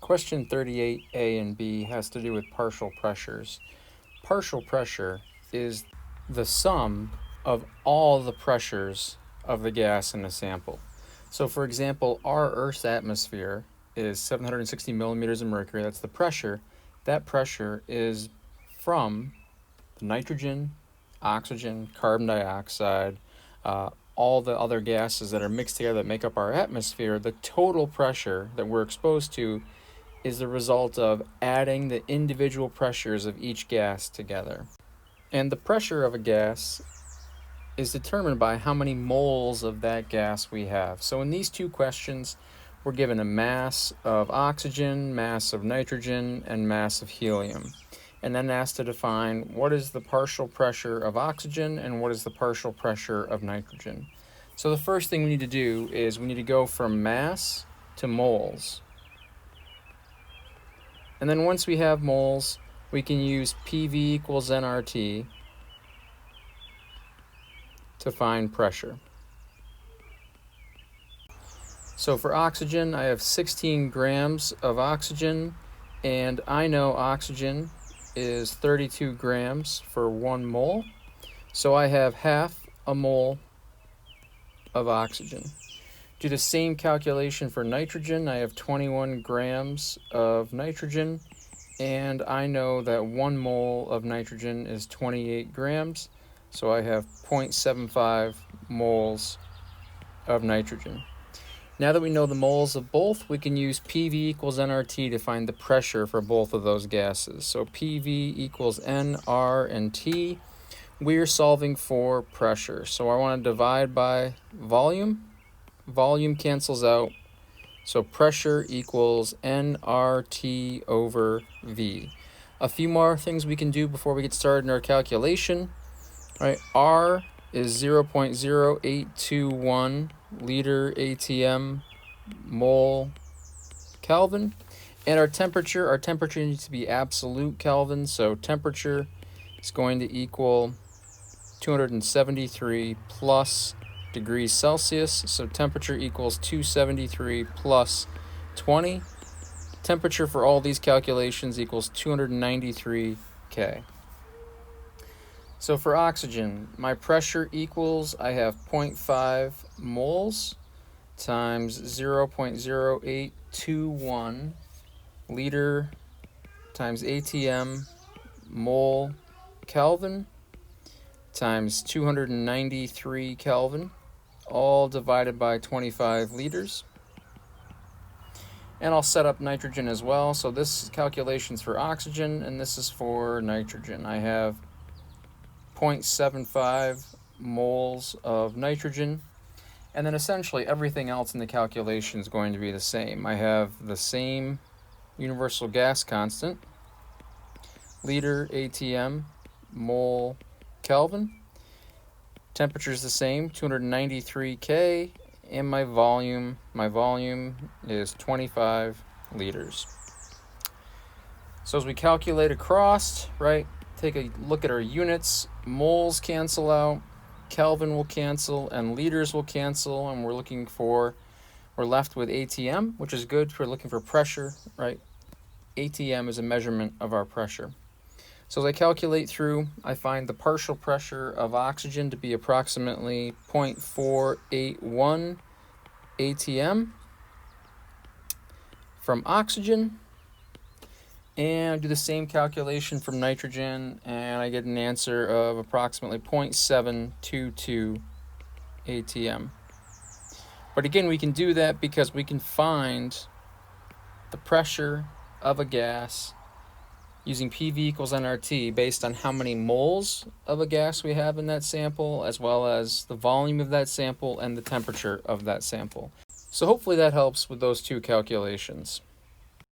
Question 38A and B has to do with partial pressures. Partial pressure is the sum of all the pressures of the gas in a sample. So for example, our Earth's atmosphere is 760 millimeters of mercury. That's the pressure. That pressure is from the nitrogen, oxygen, carbon dioxide, all the other gases that are mixed together that make up our atmosphere. The total pressure that we're exposed to is the result of adding the individual pressures of each gas together. And the pressure of a gas is determined by how many moles of that gas we have. So in these two questions, we're given a mass of oxygen, mass of nitrogen, and mass of helium. And then asked to define what is the partial pressure of oxygen and what is the partial pressure of nitrogen. So the first thing we need to do is we need to go from mass to moles. And then once we have moles, we can use PV equals nRT to find pressure. So for oxygen, I have 16 grams of oxygen, and I know oxygen is 32 grams for 1 mole. So I have half a mole of oxygen. Do the same calculation for nitrogen. I have 21 grams of nitrogen, and I know that 1 mole of nitrogen is 28 grams, so I have 0.75 moles of nitrogen. Now that we know the moles of both, we can use PV equals nRT to find the pressure for both of those gases. So PV equals nR and T. We're solving for pressure, so I want to divide by volume. Volume cancels out, so pressure equals nRT over V. A few more things we can do before we get started in our calculation. All right, R is 0.0821 liter ATM mole Kelvin. And our temperature needs to be absolute Kelvin, so temperature is going to equal 273 plus degrees Celsius, so temperature equals 273 plus 20. Temperature for all these calculations equals 293 K. So for oxygen, my pressure equals, I have 0.5 moles times 0.0821 liter times ATM mole Kelvin times 293 Kelvin, all divided by 25 liters. And I'll set up nitrogen as well. So this calculation's for oxygen, and this is for nitrogen. I have 0.75 moles of nitrogen, and then essentially everything else in the calculation is going to be the same. I have the same universal gas constant, liter ATM mole Kelvin. Temperature is the same, 293 K, and my volume is 25 liters. So as we calculate across, right, take a look at our units. Moles cancel out, Kelvin will cancel, and liters will cancel, and we're left with ATM, which is good for looking for pressure, right? ATM is a measurement of our pressure. So as I calculate through, I find the partial pressure of oxygen to be approximately 0.481 ATM from oxygen, and I do the same calculation from nitrogen, and I get an answer of approximately 0.722 ATM. But again, we can do that because we can find the pressure of a gas using PV equals nRT based on how many moles of a gas we have in that sample, as well as the volume of that sample and the temperature of that sample. So hopefully that helps with those two calculations.